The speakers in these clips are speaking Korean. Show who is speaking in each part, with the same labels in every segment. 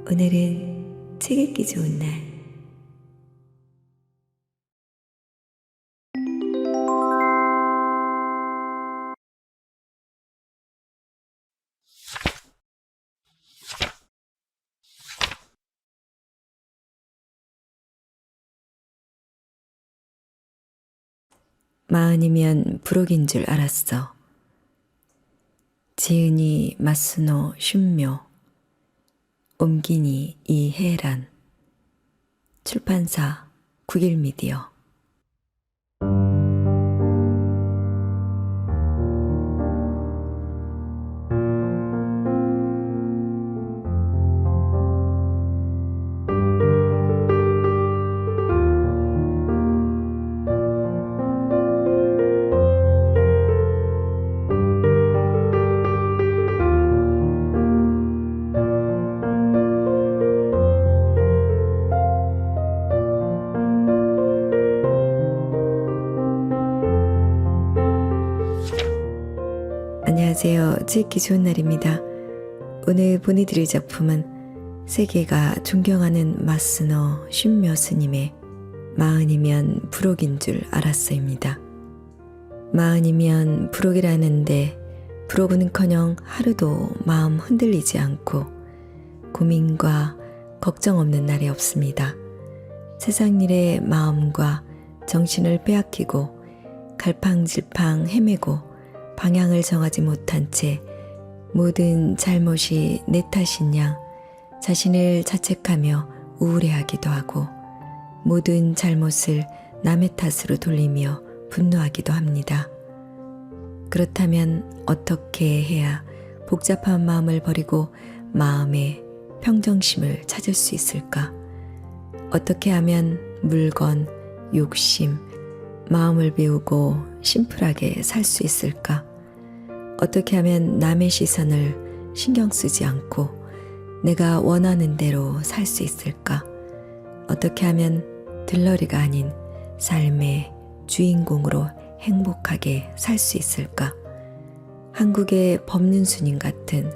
Speaker 1: 오늘은 책 읽기 좋은 날. 마흔이면 불혹인 줄 알았어. 지은이 마스노 슌묘, 옮기니 이혜란. 출판사 국일미디어. 안녕하세요. 책 읽기 좋은 날입니다. 오늘 보내드릴 작품은 세계가 존경하는 마스노 슌묘 스님의 마흔이면 불혹인 줄 알았어입니다. 마흔이면 불혹이라는데 불혹은커녕 하루도 마음 흔들리지 않고 고민과 걱정 없는 날이 없습니다. 세상 일에 마음과 정신을 빼앗기고 갈팡질팡 헤매고 방향을 정하지 못한 채 모든 잘못이 내 탓인 양 자신을 자책하며 우울해하기도 하고 모든 잘못을 남의 탓으로 돌리며 분노하기도 합니다. 그렇다면 어떻게 해야 복잡한 마음을 버리고 마음의 평정심을 찾을 수 있을까? 어떻게 하면 물건, 욕심, 마음을 비우고 심플하게 살 수 있을까? 어떻게 하면 남의 시선을 신경 쓰지 않고 내가 원하는 대로 살 수 있을까? 어떻게 하면 들러리가 아닌 삶의 주인공으로 행복하게 살 수 있을까? 한국의 법륜스님 같은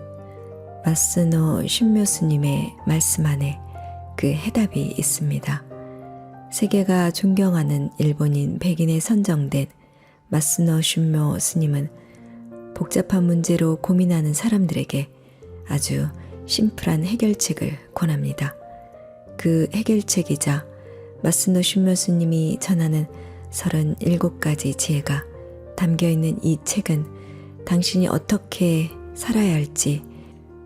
Speaker 1: 마스노 슌묘 스님의 말씀 안에 그 해답이 있습니다. 세계가 존경하는 일본인 백인에 선정된 마스노 슌묘 스님은 복잡한 문제로 고민하는 사람들에게 아주 심플한 해결책을 권합니다. 그 해결책이자 마스노 슌묘 스님이 전하는 37가지 지혜가 담겨있는 이 책은 당신이 어떻게 살아야 할지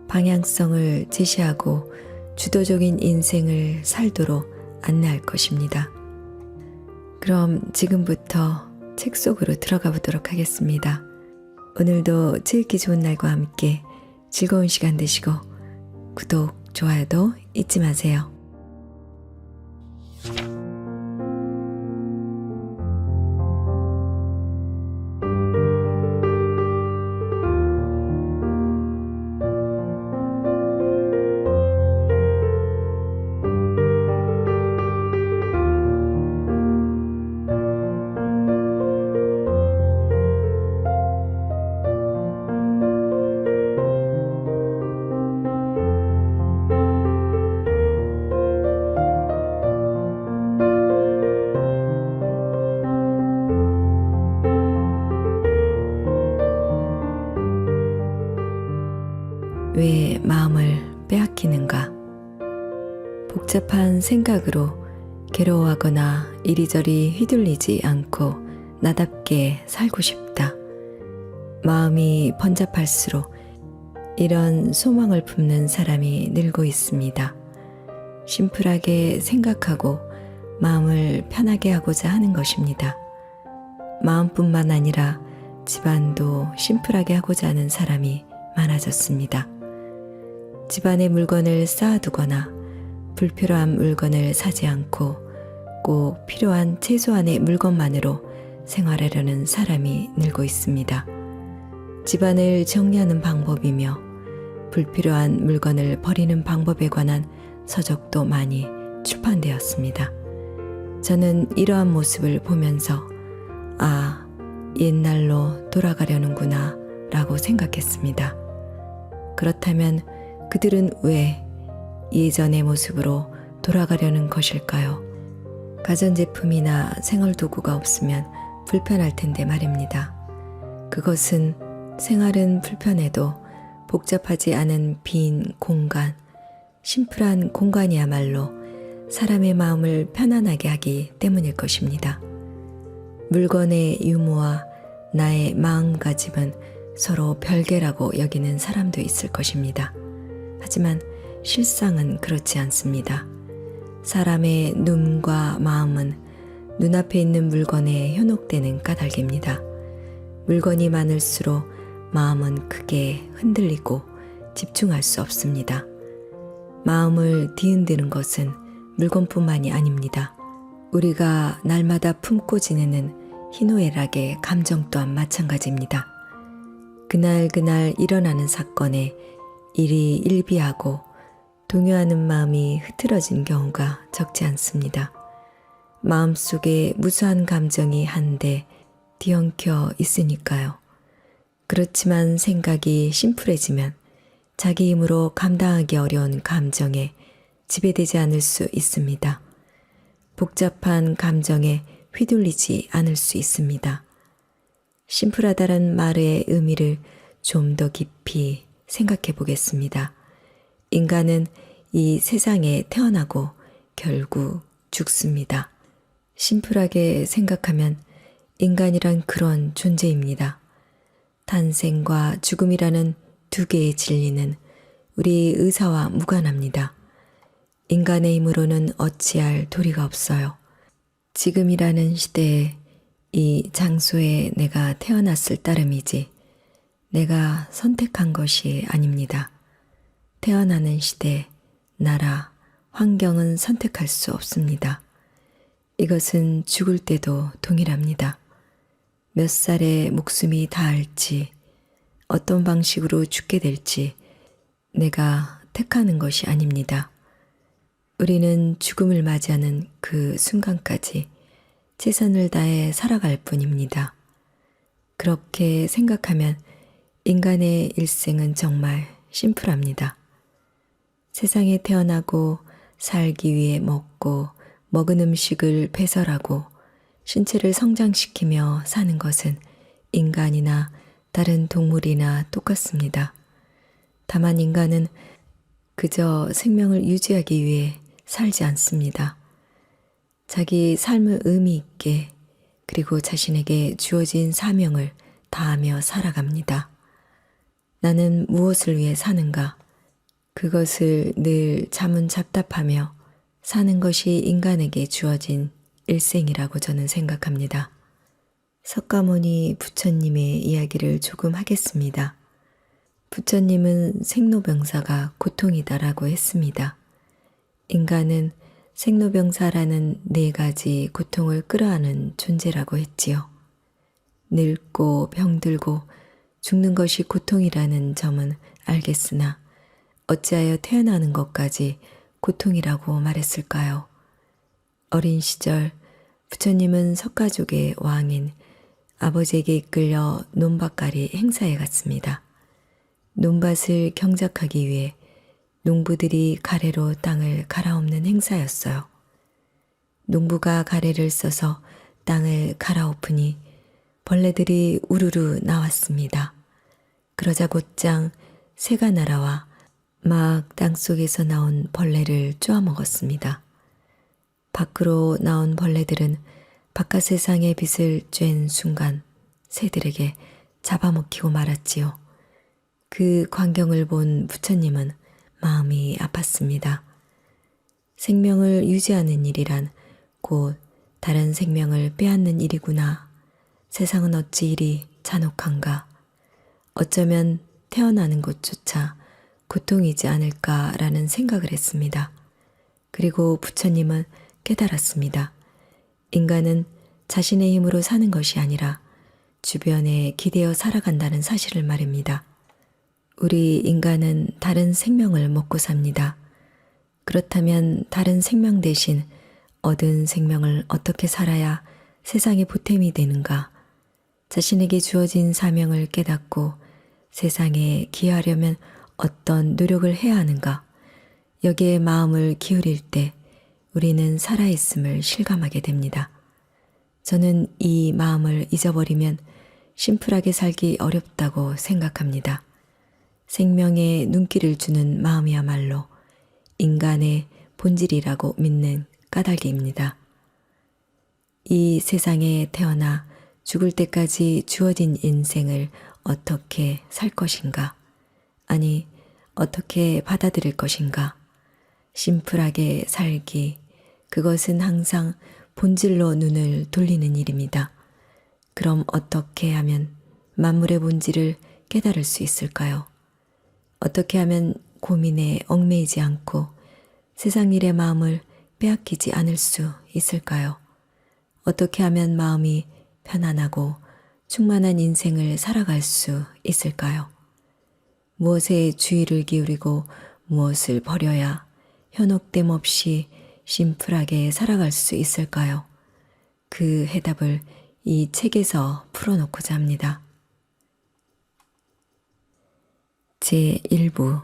Speaker 1: 방향성을 제시하고 주도적인 인생을 살도록 안내할 것입니다. 그럼 지금부터 책 속으로 들어가 보도록 하겠습니다. 오늘도 책 읽기 좋은 날과 함께 즐거운 시간 되시고 구독, 좋아요도 잊지 마세요. 왜 마음을 빼앗기는가? 복잡한 생각으로 괴로워하거나 이리저리 휘둘리지 않고 나답게 살고 싶다. 마음이 번잡할수록 이런 소망을 품는 사람이 늘고 있습니다. 심플하게 생각하고 마음을 편하게 하고자 하는 것입니다. 마음뿐만 아니라 집안도 심플하게 하고자 하는 사람이 많아졌습니다. 집안의 물건을 쌓아두거나 불필요한 물건을 사지 않고 꼭 필요한 최소한의 물건만으로 생활하려는 사람이 늘고 있습니다. 집안을 정리하는 방법이며 불필요한 물건을 버리는 방법에 관한 서적도 많이 출판되었습니다. 저는 이러한 모습을 보면서 옛날로 돌아가려는구나 라고 생각했습니다. 그렇다면 그들은 왜 예전의 모습으로 돌아가려는 것일까요? 가전제품이나 생활도구가 없으면 불편할 텐데 말입니다. 그것은 생활은 불편해도 복잡하지 않은 빈 공간, 심플한 공간이야말로 사람의 마음을 편안하게 하기 때문일 것입니다. 물건의 유무와 나의 마음가짐은 서로 별개라고 여기는 사람도 있을 것입니다. 하지만 실상은 그렇지 않습니다. 사람의 눈과 마음은 눈앞에 있는 물건에 현혹되는 까닭입니다. 물건이 많을수록 마음은 크게 흔들리고 집중할 수 없습니다. 마음을 뒤흔드는 것은 물건뿐만이 아닙니다. 우리가 날마다 품고 지내는 희노애락의 감정 또한 마찬가지입니다. 그날 일어나는 사건에 일희일비하고 동요하는 마음이 흐트러진 경우가 적지 않습니다. 마음속에 무수한 감정이 한데 뒤엉켜 있으니까요. 그렇지만 생각이 심플해지면 자기 힘으로 감당하기 어려운 감정에 지배되지 않을 수 있습니다. 복잡한 감정에 휘둘리지 않을 수 있습니다. 심플하다는 말의 의미를 좀 더 깊이 생각해 보겠습니다. 인간은 이 세상에 태어나고 결국 죽습니다. 심플하게 생각하면 인간이란 그런 존재입니다. 탄생과 죽음이라는 두 개의 진리는 우리 의사와 무관합니다. 인간의 힘으로는 어찌할 도리가 없어요. 지금이라는 시대에 이 장소에 내가 태어났을 따름이지 내가 선택한 것이 아닙니다. 태어나는 시대, 나라, 환경은 선택할 수 없습니다. 이것은 죽을 때도 동일합니다. 몇 살에 목숨이 닿을지, 어떤 방식으로 죽게 될지 내가 택하는 것이 아닙니다. 우리는 죽음을 맞이하는 그 순간까지 최선을 다해 살아갈 뿐입니다. 그렇게 생각하면 인간의 일생은 정말 심플합니다. 세상에 태어나고 살기 위해 먹은 음식을 배설하고 신체를 성장시키며 사는 것은 인간이나 다른 동물이나 똑같습니다. 다만 인간은 그저 생명을 유지하기 위해 살지 않습니다. 자기 삶을 의미 있게 그리고 자신에게 주어진 사명을 다하며 살아갑니다. 나는 무엇을 위해 사는가? 그것을 늘 자문잡답하며 사는 것이 인간에게 주어진 일생이라고 저는 생각합니다. 석가모니 부처님의 이야기를 조금 하겠습니다. 부처님은 생로병사가 고통이다라고 했습니다. 인간은 생로병사라는 4가지 고통을 끌어안은 존재라고 했지요. 늙고 병들고 죽는 것이 고통이라는 점은 알겠으나 어찌하여 태어나는 것까지 고통이라고 말했을까요? 어린 시절 부처님은 석가족의 왕인 아버지에게 이끌려 논밭갈이 행사에 갔습니다. 논밭을 경작하기 위해 농부들이 가래로 땅을 갈아엎는 행사였어요. 농부가 가래를 써서 땅을 갈아엎으니 벌레들이 우르르 나왔습니다. 그러자 곧장 새가 날아와 막 땅속에서 나온 벌레를 쪼아먹었습니다. 밖으로 나온 벌레들은 바깥 세상의 빛을 쬐은 순간 새들에게 잡아먹히고 말았지요. 그 광경을 본 부처님은 마음이 아팠습니다. 생명을 유지하는 일이란 곧 다른 생명을 빼앗는 일이구나. 세상은 어찌 이리 잔혹한가. 어쩌면 태어나는 것조차 고통이지 않을까라는 생각을 했습니다. 그리고 부처님은 깨달았습니다. 인간은 자신의 힘으로 사는 것이 아니라 주변에 기대어 살아간다는 사실을 말입니다. 우리 인간은 다른 생명을 먹고 삽니다. 그렇다면 다른 생명 대신 얻은 생명을 어떻게 살아야 세상의 보탬이 되는가? 자신에게 주어진 사명을 깨닫고 세상에 기여하려면 어떤 노력을 해야 하는가? 여기에 마음을 기울일 때 우리는 살아있음을 실감하게 됩니다. 저는 이 마음을 잊어버리면 심플하게 살기 어렵다고 생각합니다. 생명에 눈길을 주는 마음이야말로 인간의 본질이라고 믿는 까닭입니다. 이 세상에 태어나 죽을 때까지 주어진 인생을 어떻게 살 것인가? 아니, 어떻게 받아들일 것인가? 심플하게 살기, 그것은 항상 본질로 눈을 돌리는 일입니다. 그럼 어떻게 하면 만물의 본질을 깨달을 수 있을까요? 어떻게 하면 고민에 얽매이지 않고 세상 일의 마음을 빼앗기지 않을 수 있을까요? 어떻게 하면 마음이 편안하고 충만한 인생을 살아갈 수 있을까요? 무엇에 주의를 기울이고 무엇을 버려야 현혹됨 없이 심플하게 살아갈 수 있을까요? 그 해답을 이 책에서 풀어놓고자 합니다. 제1부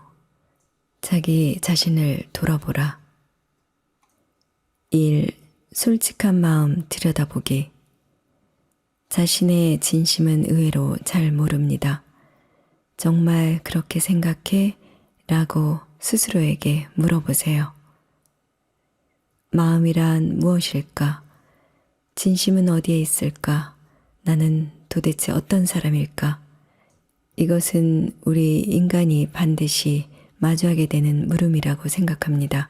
Speaker 1: 자기 자신을 돌아보라. 1. 솔직한 마음 들여다보기. 자신의 진심은 의외로 잘 모릅니다. 정말 그렇게 생각해? 라고 스스로에게 물어보세요. 마음이란 무엇일까? 진심은 어디에 있을까? 나는 도대체 어떤 사람일까? 이것은 우리 인간이 반드시 마주하게 되는 물음이라고 생각합니다.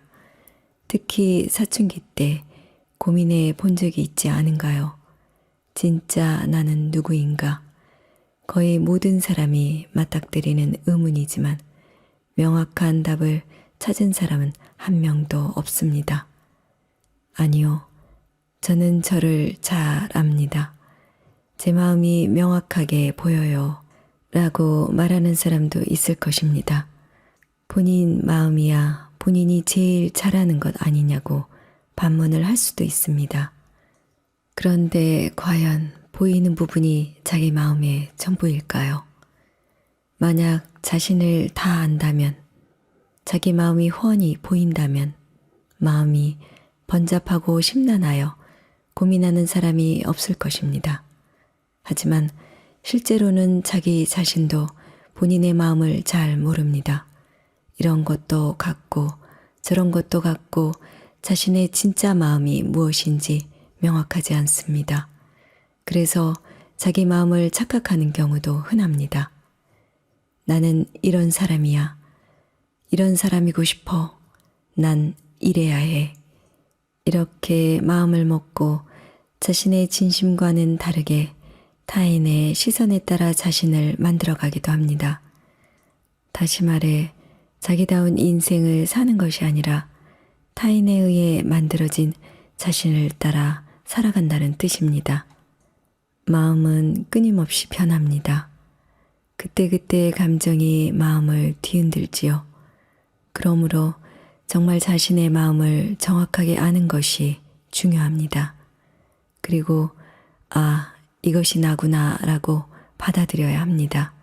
Speaker 1: 특히 사춘기 때 고민해 본 적이 있지 않은가요? 진짜 나는 누구인가? 거의 모든 사람이 맞닥뜨리는 의문이지만 명확한 답을 찾은 사람은 한 명도 없습니다. 아니요, 저는 저를 잘 압니다. 제 마음이 명확하게 보여요. 라고 말하는 사람도 있을 것입니다. 본인 마음이야 본인이 제일 잘하는 것 아니냐고 반문을 할 수도 있습니다. 그런데 과연 보이는 부분이 자기 마음의 전부일까요? 만약 자신을 다 안다면, 자기 마음이 훤히 보인다면 마음이 번잡하고 심란하여 고민하는 사람이 없을 것입니다. 하지만 실제로는 자기 자신도 본인의 마음을 잘 모릅니다. 이런 것도 같고 저런 것도 같고 자신의 진짜 마음이 무엇인지 명확하지 않습니다. 그래서 자기 마음을 착각하는 경우도 흔합니다. 나는 이런 사람이야. 이런 사람이고 싶어. 난 이래야 해. 이렇게 마음을 먹고 자신의 진심과는 다르게 타인의 시선에 따라 자신을 만들어가기도 합니다. 다시 말해 자기다운 인생을 사는 것이 아니라 타인에 의해 만들어진 자신을 따라 살아간다는 뜻입니다. 마음은 끊임없이 변합니다. 그때그때 감정이 마음을 뒤흔들지요. 그러므로 정말 자신의 마음을 정확하게 아는 것이 중요합니다. 그리고 이것이 나구나 라고 받아들여야 합니다.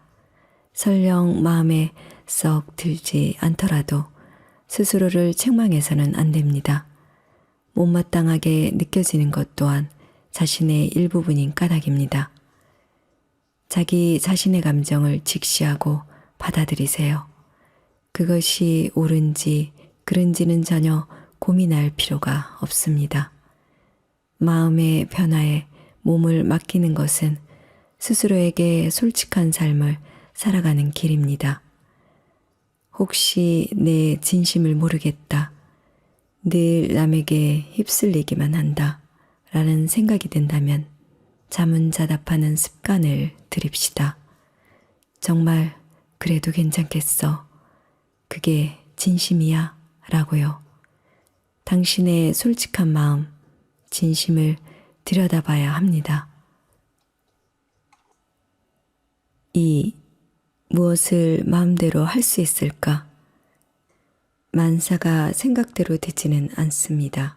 Speaker 1: 설령 마음에 썩 들지 않더라도 스스로를 책망해서는 안 됩니다. 못마땅하게 느껴지는 것 또한 자신의 일부분인 까닭입니다. 자기 자신의 감정을 직시하고 받아들이세요. 그것이 옳은지 그른지는 전혀 고민할 필요가 없습니다. 마음의 변화에 몸을 맡기는 것은 스스로에게 솔직한 삶을 살아가는 길입니다. 혹시 내 진심을 모르겠다. 늘 남에게 휩쓸리기만 한다. 라는 생각이 든다면 자문자답하는 습관을 들입시다. 정말 그래도 괜찮겠어. 그게 진심이야. 라고요. 당신의 솔직한 마음, 진심을 들여다봐야 합니다. 2. 무엇을 마음대로 할 수 있을까? 만사가 생각대로 되지는 않습니다.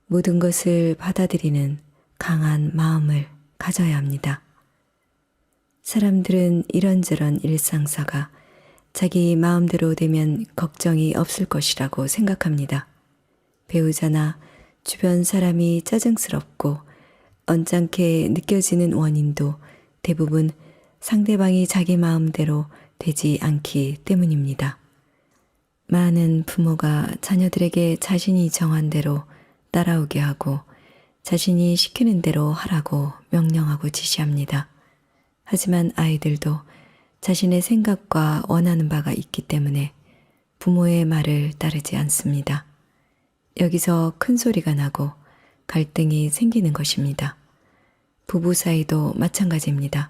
Speaker 1: 모든 것을 받아들이는 강한 마음을 가져야 합니다. 사람들은 이런저런 일상사가 자기 마음대로 되면 걱정이 없을 것이라고 생각합니다. 배우자나 주변 사람이 짜증스럽고 언짢게 느껴지는 원인도 대부분 상대방이 자기 마음대로 되지 않기 때문입니다. 많은 부모가 자녀들에게 자신이 정한 대로 따라오게 하고 자신이 시키는 대로 하라고 명령하고 지시합니다. 하지만 아이들도 자신의 생각과 원하는 바가 있기 때문에 부모의 말을 따르지 않습니다. 여기서 큰 소리가 나고 갈등이 생기는 것입니다. 부부 사이도 마찬가지입니다.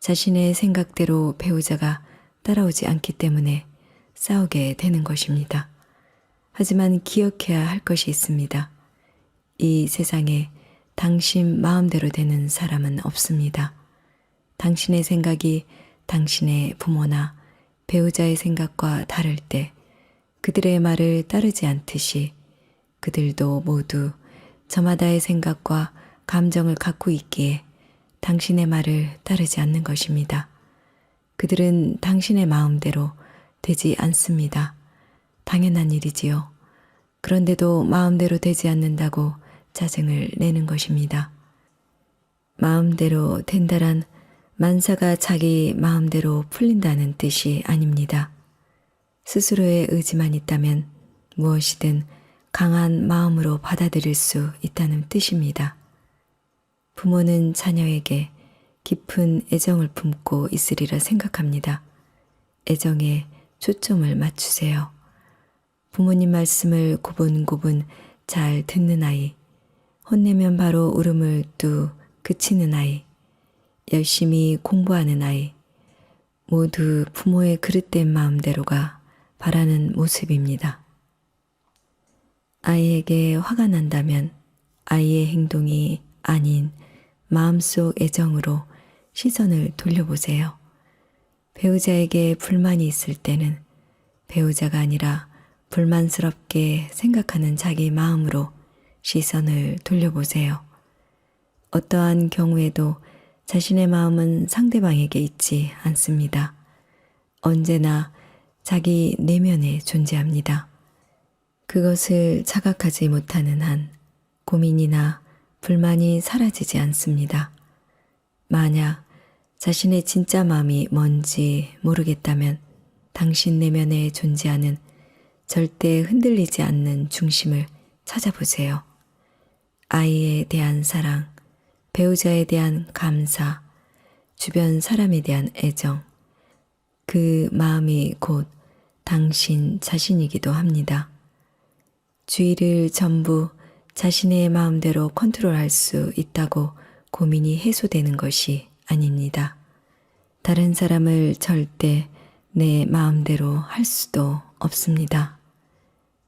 Speaker 1: 자신의 생각대로 배우자가 따라오지 않기 때문에 싸우게 되는 것입니다. 하지만 기억해야 할 것이 있습니다. 이 세상에 당신 마음대로 되는 사람은 없습니다. 당신의 생각이 당신의 부모나 배우자의 생각과 다를 때 그들의 말을 따르지 않듯이 그들도 모두 저마다의 생각과 감정을 갖고 있기에 당신의 말을 따르지 않는 것입니다. 그들은 당신의 마음대로 되지 않습니다. 당연한 일이지요. 그런데도 마음대로 되지 않는다고 짜증을 내는 것입니다. 마음대로 된다란 만사가 자기 마음대로 풀린다는 뜻이 아닙니다. 스스로의 의지만 있다면 무엇이든 강한 마음으로 받아들일 수 있다는 뜻입니다. 부모는 자녀에게 깊은 애정을 품고 있으리라 생각합니다. 애정에 초점을 맞추세요. 부모님 말씀을 고분고분 잘 듣는 아이, 혼내면 바로 울음을 뚝 그치는 아이, 열심히 공부하는 아이, 모두 부모의 그릇된 마음대로가 바라는 모습입니다. 아이에게 화가 난다면 아이의 행동이 아닌 마음속 애정으로 시선을 돌려보세요. 배우자에게 불만이 있을 때는 배우자가 아니라 불만스럽게 생각하는 자기 마음으로 시선을 돌려보세요. 어떠한 경우에도 자신의 마음은 상대방에게 있지 않습니다. 언제나 자기 내면에 존재합니다. 그것을 자각하지 못하는 한 고민이나 불만이 사라지지 않습니다. 만약 자신의 진짜 마음이 뭔지 모르겠다면 당신 내면에 존재하는 절대 흔들리지 않는 중심을 찾아보세요. 아이에 대한 사랑, 배우자에 대한 감사, 주변 사람에 대한 애정, 그 마음이 곧 당신 자신이기도 합니다. 주의를 전부 자신의 마음대로 컨트롤할 수 있다고 고민이 해소되는 것이 아닙니다. 다른 사람을 절대 내 마음대로 할 수도 없습니다.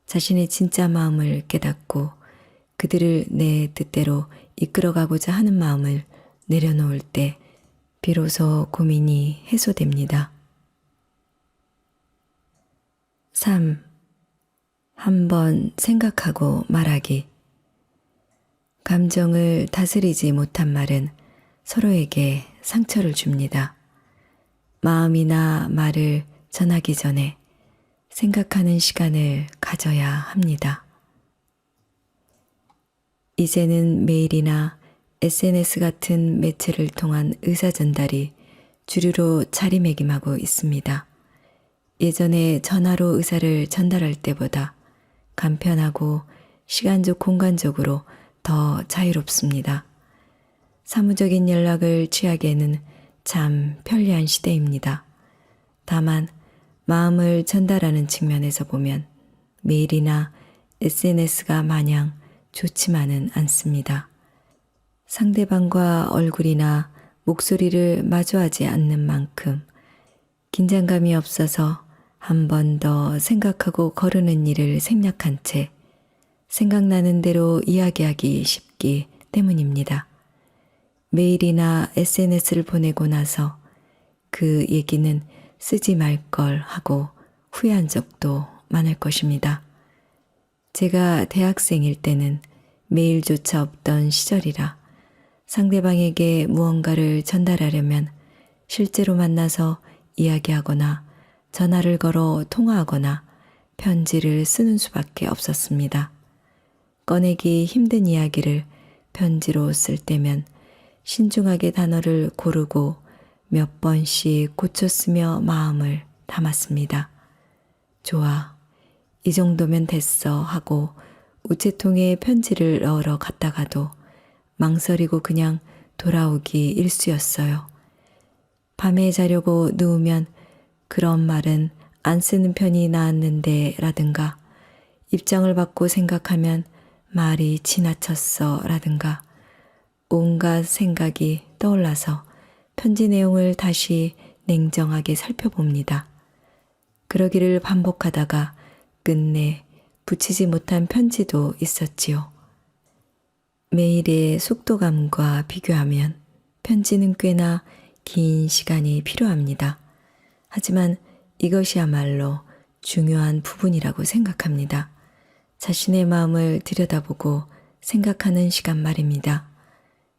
Speaker 1: 자신의 진짜 마음을 깨닫고 그들을 내 뜻대로 이끌어가고자 하는 마음을 내려놓을 때 비로소 고민이 해소됩니다. 3. 한번 생각하고 말하기. 감정을 다스리지 못한 말은 서로에게 상처를 줍니다. 마음이나 말을 전하기 전에 생각하는 시간을 가져야 합니다. 이제는 메일이나 SNS 같은 매체를 통한 의사 전달이 주류로 자리매김하고 있습니다. 예전에 전화로 의사를 전달할 때보다 간편하고 시간적 공간적으로 더 자유롭습니다. 사무적인 연락을 취하기에는 참 편리한 시대입니다. 다만 마음을 전달하는 측면에서 보면 메일이나 SNS가 마냥 좋지만은 않습니다. 상대방과 얼굴이나 목소리를 마주하지 않는 만큼 긴장감이 없어서 한 번 더 생각하고 거르는 일을 생략한 채 생각나는 대로 이야기하기 쉽기 때문입니다. 메일이나 SNS를 보내고 나서 그 얘기는 쓰지 말 걸 하고 후회한 적도 많을 것입니다. 제가 대학생일 때는 메일조차 없던 시절이라 상대방에게 무언가를 전달하려면 실제로 만나서 이야기하거나 전화를 걸어 통화하거나 편지를 쓰는 수밖에 없었습니다. 꺼내기 힘든 이야기를 편지로 쓸 때면 신중하게 단어를 고르고 몇 번씩 고쳐쓰며 마음을 담았습니다. 좋아, 이 정도면 됐어 하고 우체통에 편지를 넣으러 갔다가도 망설이고 그냥 돌아오기 일쑤였어요. 밤에 자려고 누우면 그런 말은 안 쓰는 편이 나았는데 라든가 입장을 받고 생각하면 말이 지나쳤어 라든가 온갖 생각이 떠올라서 편지 내용을 다시 냉정하게 살펴봅니다. 그러기를 반복하다가 끝내 붙이지 못한 편지도 있었지요. 메일의 속도감과 비교하면 편지는 꽤나 긴 시간이 필요합니다. 하지만 이것이야말로 중요한 부분이라고 생각합니다. 자신의 마음을 들여다보고 생각하는 시간 말입니다.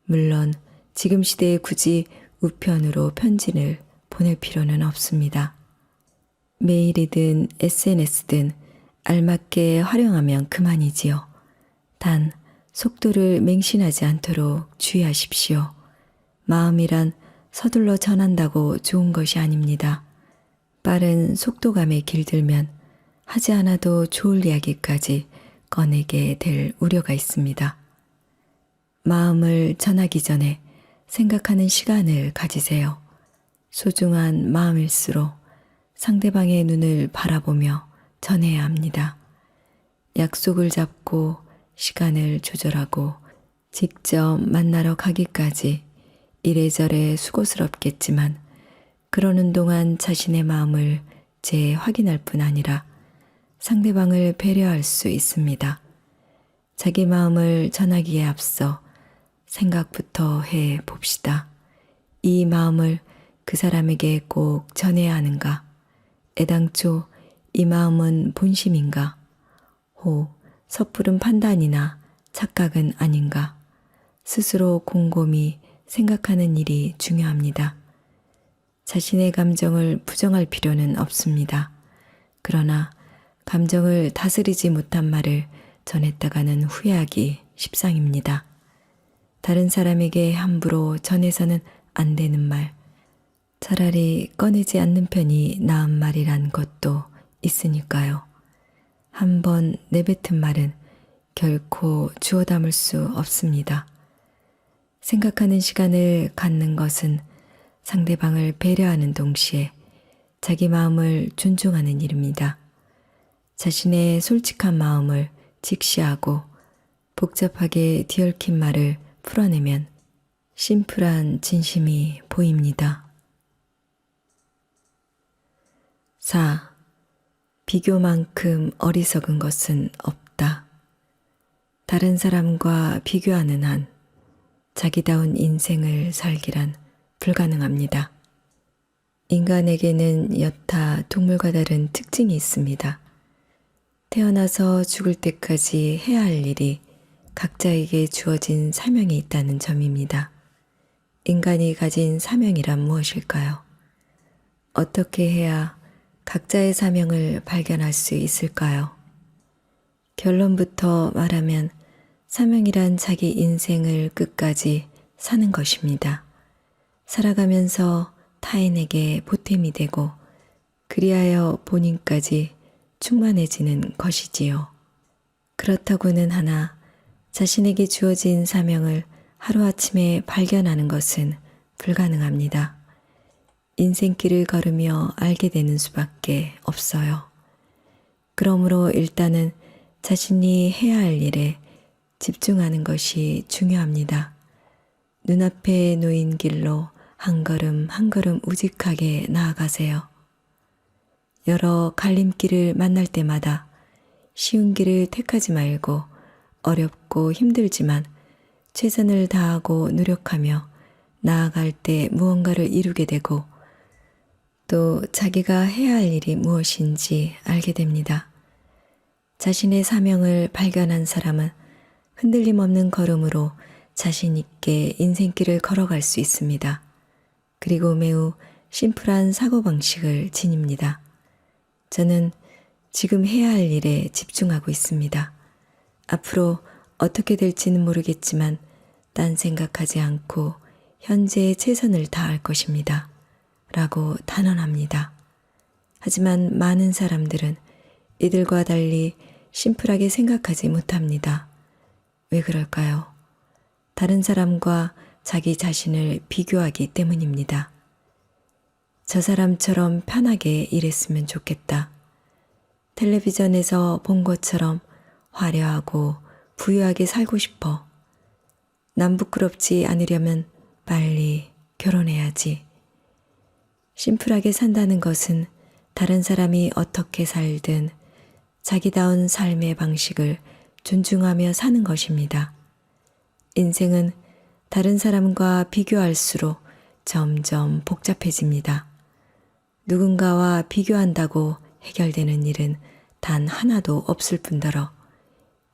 Speaker 1: 물론 지금 시대에 굳이 우편으로 편지를 보낼 필요는 없습니다. 메일이든 SNS든 알맞게 활용하면 그만이지요. 단 속도를 맹신하지 않도록 주의하십시오. 마음이란 서둘러 전한다고 좋은 것이 아닙니다. 빠른 속도감에 길들면 하지 않아도 좋을 이야기까지 꺼내게 될 우려가 있습니다. 마음을 전하기 전에 생각하는 시간을 가지세요. 소중한 마음일수록 상대방의 눈을 바라보며 전해야 합니다. 약속을 잡고 시간을 조절하고 직접 만나러 가기까지 이래저래 수고스럽겠지만 그러는 동안 자신의 마음을 재확인할 뿐 아니라 상대방을 배려할 수 있습니다. 자기 마음을 전하기에 앞서 생각부터 해 봅시다. 이 마음을 그 사람에게 꼭 전해야 하는가? 애당초 이 마음은 본심인가? 혹 섣부른 판단이나 착각은 아닌가? 스스로 곰곰이 생각하는 일이 중요합니다. 자신의 감정을 부정할 필요는 없습니다. 그러나 감정을 다스리지 못한 말을 전했다가는 후회하기 십상입니다. 다른 사람에게 함부로 전해서는 안 되는 말, 차라리 꺼내지 않는 편이 나은 말이란 것도 있으니까요. 한번 내뱉은 말은 결코 주워 담을 수 없습니다. 생각하는 시간을 갖는 것은 상대방을 배려하는 동시에 자기 마음을 존중하는 일입니다. 자신의 솔직한 마음을 직시하고 복잡하게 뒤얽힌 말을 풀어내면 심플한 진심이 보입니다. 4. 비교만큼 어리석은 것은 없다. 다른 사람과 비교하는 한 자기다운 인생을 살기란 불가능합니다. 인간에게는 여타 동물과 다른 특징이 있습니다. 태어나서 죽을 때까지 해야 할 일이 각자에게 주어진 사명이 있다는 점입니다. 인간이 가진 사명이란 무엇일까요? 어떻게 해야 각자의 사명을 발견할 수 있을까요? 결론부터 말하면 사명이란 자기 인생을 끝까지 사는 것입니다. 살아가면서 타인에게 보탬이 되고 그리하여 본인까지 충만해지는 것이지요. 그렇다고는 하나 자신에게 주어진 사명을 하루아침에 발견하는 것은 불가능합니다. 인생길을 걸으며 알게 되는 수밖에 없어요. 그러므로 일단은 자신이 해야 할 일에 집중하는 것이 중요합니다. 눈앞에 놓인 길로 한 걸음 한 걸음 우직하게 나아가세요. 여러 갈림길을 만날 때마다 쉬운 길을 택하지 말고 어렵고 힘들지만 최선을 다하고 노력하며 나아갈 때 무언가를 이루게 되고 또 자기가 해야 할 일이 무엇인지 알게 됩니다. 자신의 사명을 발견한 사람은 흔들림 없는 걸음으로 자신 있게 인생길을 걸어갈 수 있습니다. 그리고 매우 심플한 사고방식을 지닙니다. 저는 지금 해야 할 일에 집중하고 있습니다. 앞으로 어떻게 될지는 모르겠지만 딴 생각하지 않고 현재의 최선을 다할 것입니다. 라고 단언합니다. 하지만 많은 사람들은 이들과 달리 심플하게 생각하지 못합니다. 왜 그럴까요? 다른 사람과 자기 자신을 비교하기 때문입니다. 저 사람처럼 편하게 일했으면 좋겠다. 텔레비전에서 본 것처럼 화려하고 부유하게 살고 싶어. 남 부끄럽지 않으려면 빨리 결혼해야지. 심플하게 산다는 것은 다른 사람이 어떻게 살든 자기다운 삶의 방식을 존중하며 사는 것입니다. 인생은 다른 사람과 비교할수록 점점 복잡해집니다. 누군가와 비교한다고 해결되는 일은 단 하나도 없을 뿐더러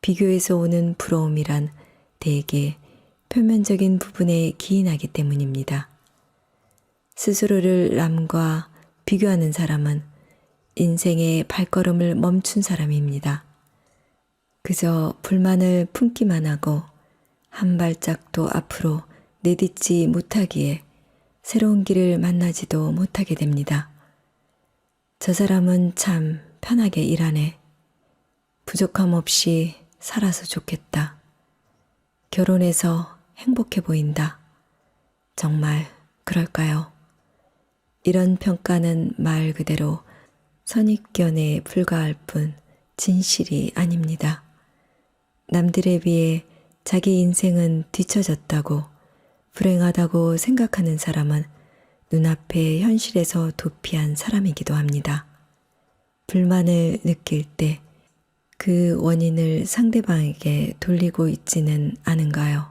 Speaker 1: 비교에서 오는 부러움이란 대개 표면적인 부분에 기인하기 때문입니다. 스스로를 남과 비교하는 사람은 인생의 발걸음을 멈춘 사람입니다. 그저 불만을 품기만 하고 한 발짝도 앞으로 내딛지 못하기에 새로운 길을 만나지도 못하게 됩니다. 저 사람은 참 편하게 일하네. 부족함 없이 살아서 좋겠다. 결혼해서 행복해 보인다. 정말 그럴까요? 이런 평가는 말 그대로 선입견에 불과할 뿐 진실이 아닙니다. 남들에 비해 자기 인생은 뒤처졌다고 불행하다고 생각하는 사람은 눈앞의 현실에서 도피한 사람이기도 합니다. 불만을 느낄 때 그 원인을 상대방에게 돌리고 있지는 않은가요?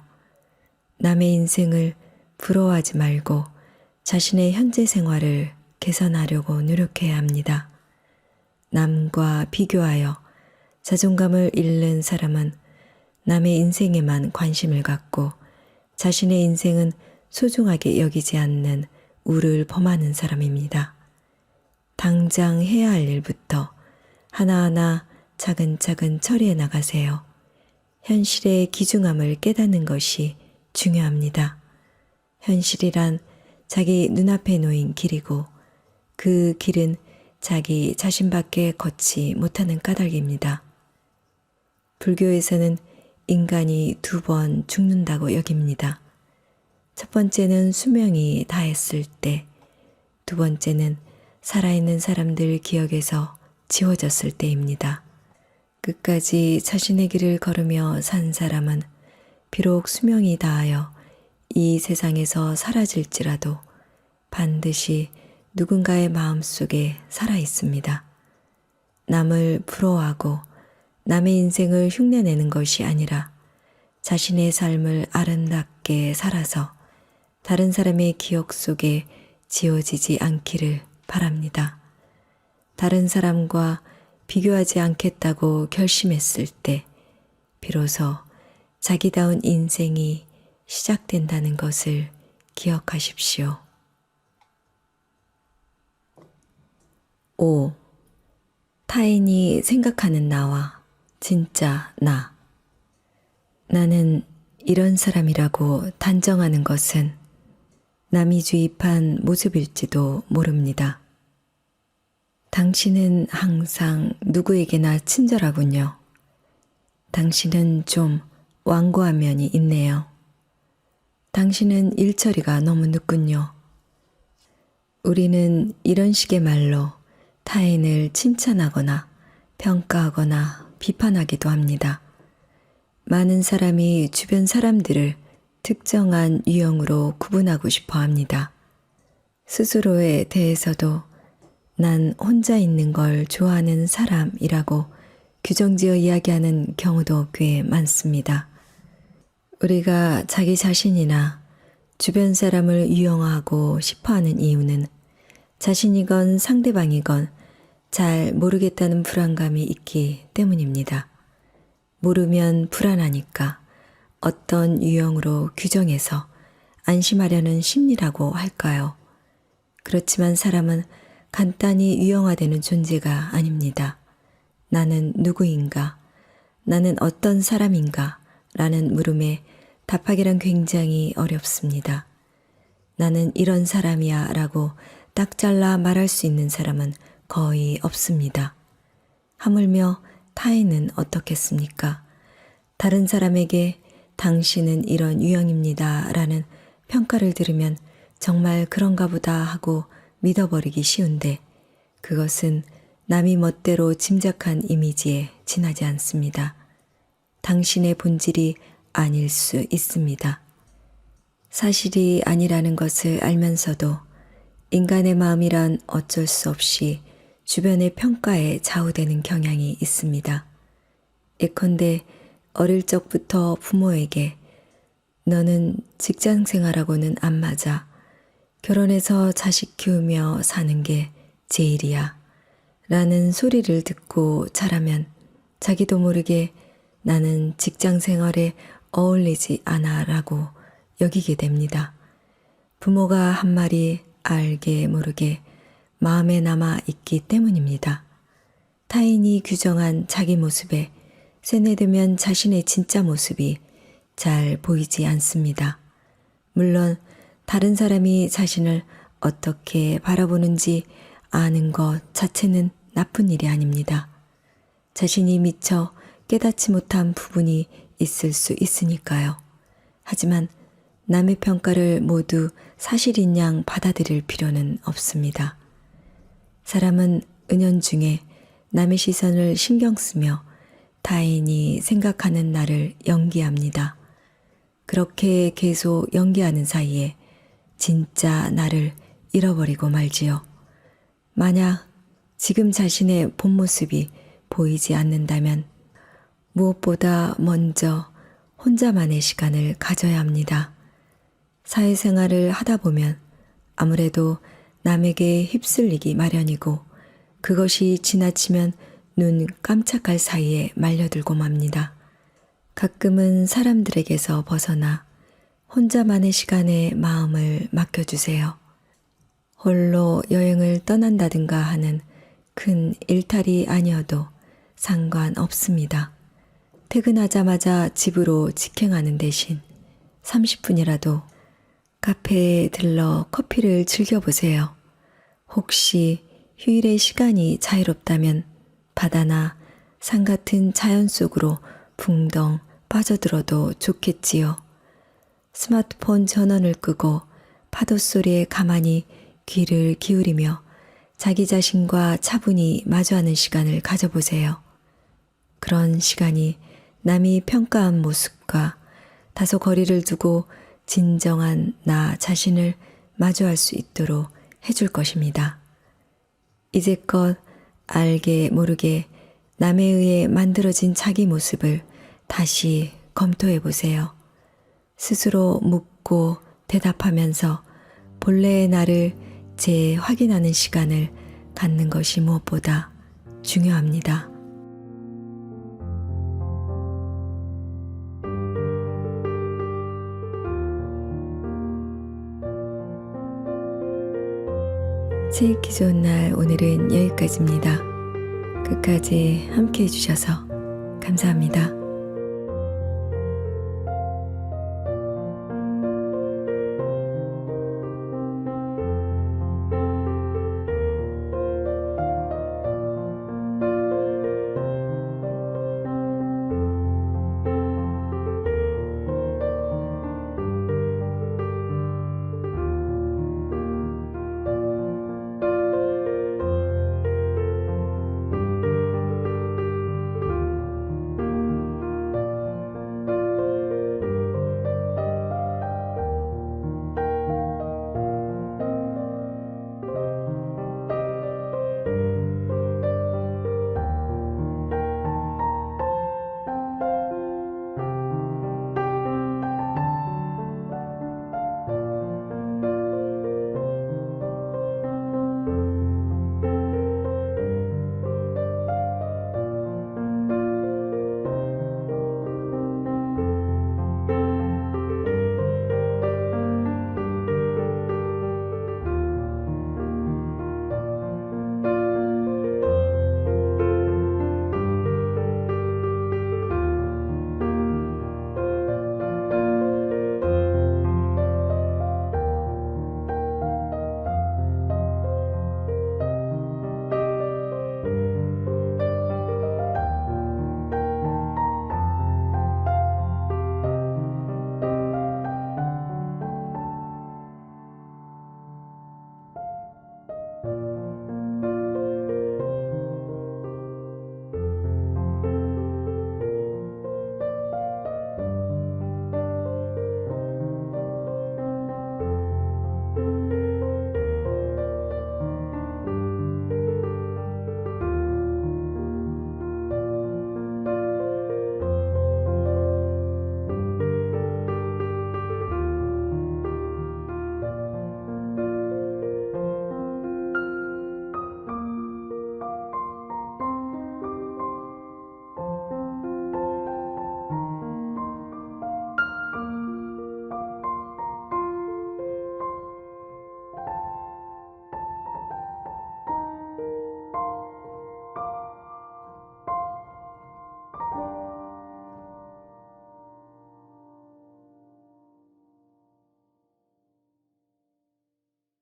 Speaker 1: 남의 인생을 부러워하지 말고 자신의 현재 생활을 개선하려고 노력해야 합니다. 남과 비교하여 자존감을 잃는 사람은 남의 인생에만 관심을 갖고 자신의 인생은 소중하게 여기지 않는 우를 범하는 사람입니다. 당장 해야 할 일부터 하나하나 차근차근 처리해 나가세요. 현실의 귀중함을 깨닫는 것이 중요합니다. 현실이란 자기 눈앞에 놓인 길이고 그 길은 자기 자신밖에 걷지 못하는 까닭입니다. 불교에서는 인간이 2번 죽는다고 여깁니다. 첫 번째는 수명이 다했을 때, 두 번째는 살아있는 사람들 기억에서 지워졌을 때입니다. 끝까지 자신의 길을 걸으며 산 사람은 비록 수명이 다하여 이 세상에서 사라질지라도 반드시 누군가의 마음속에 살아 있습니다. 남을 부러워하고 남의 인생을 흉내내는 것이 아니라 자신의 삶을 아름답게 살아서 다른 사람의 기억 속에 지워지지 않기를 바랍니다. 다른 사람과 비교하지 않겠다고 결심했을 때 비로소 자기다운 인생이 시작된다는 것을 기억하십시오. 5. 타인이 생각하는 나와 진짜 나. 나는 이런 사람이라고 단정하는 것은 남이 주입한 모습일지도 모릅니다. 당신은 항상 누구에게나 친절하군요. 당신은 좀 완고한 면이 있네요. 당신은 일처리가 너무 늦군요. 우리는 이런 식의 말로 타인을 칭찬하거나 평가하거나 비판하기도 합니다. 많은 사람이 주변 사람들을 특정한 유형으로 구분하고 싶어 합니다. 스스로에 대해서도 난 혼자 있는 걸 좋아하는 사람이라고 규정지어 이야기하는 경우도 꽤 많습니다. 우리가 자기 자신이나 주변 사람을 유형화하고 싶어하는 이유는 자신이건 상대방이건 잘 모르겠다는 불안감이 있기 때문입니다. 모르면 불안하니까 어떤 유형으로 규정해서 안심하려는 심리라고 할까요? 그렇지만 사람은 간단히 유형화되는 존재가 아닙니다. 나는 누구인가? 나는 어떤 사람인가? 라는 물음에 답하기란 굉장히 어렵습니다. 나는 이런 사람이야 라고 딱 잘라 말할 수 있는 사람은 거의 없습니다. 하물며 타인은 어떻겠습니까? 다른 사람에게 당신은 이런 유형입니다 라는 평가를 들으면 정말 그런가 보다 하고 믿어버리기 쉬운데 그것은 남이 멋대로 짐작한 이미지에 지나지 않습니다. 당신의 본질이 아닐 수 있습니다. 사실이 아니라는 것을 알면서도 인간의 마음이란 어쩔 수 없이 주변의 평가에 좌우되는 경향이 있습니다. 예컨대 어릴 적부터 부모에게 너는 직장 생활하고는 안 맞아. 결혼해서 자식 키우며 사는 게 제일이야. 라는 소리를 듣고 자라면 자기도 모르게 나는 직장 생활에 어울리지 않아 라고 여기게 됩니다. 부모가 한 말이 알게 모르게 마음에 남아 있기 때문입니다. 타인이 규정한 자기 모습에 세뇌되면 자신의 진짜 모습이 잘 보이지 않습니다. 물론 다른 사람이 자신을 어떻게 바라보는지 아는 것 자체는 나쁜 일이 아닙니다. 자신이 미처 깨닫지 못한 부분이 있을 수 있으니까요. 하지만 남의 평가를 모두 사실인 양 받아들일 필요는 없습니다. 사람은 은연중에 남의 시선을 신경 쓰며 타인이 생각하는 나를 연기합니다. 그렇게 계속 연기하는 사이에 진짜 나를 잃어버리고 말지요. 만약 지금 자신의 본 모습이 보이지 않는다면 무엇보다 먼저 혼자만의 시간을 가져야 합니다. 사회생활을 하다 보면 아무래도 남에게 휩쓸리기 마련이고 그것이 지나치면 눈 깜짝할 사이에 말려들고 맙니다. 가끔은 사람들에게서 벗어나 혼자만의 시간에 마음을 맡겨주세요. 홀로 여행을 떠난다든가 하는 큰 일탈이 아니어도 상관없습니다. 퇴근하자마자 집으로 직행하는 대신 30분이라도 카페에 들러 커피를 즐겨보세요. 혹시 휴일의 시간이 자유롭다면 바다나 산 같은 자연 속으로 붕덩 빠져들어도 좋겠지요. 스마트폰 전원을 끄고 파도 소리에 가만히 귀를 기울이며 자기 자신과 차분히 마주하는 시간을 가져보세요. 그런 시간이 남이 평가한 모습과 다소 거리를 두고 진정한 나 자신을 마주할 수 있도록 해줄 것입니다. 이제껏 알게 모르게 남에 의해 만들어진 자기 모습을 다시 검토해 보세요. 스스로 묻고 대답하면서 본래의 나를 재확인하는 시간을 갖는 것이 무엇보다 중요합니다. 책 읽기 좋은 날 오늘은 여기까지입니다. 끝까지 함께 해주셔서 감사합니다.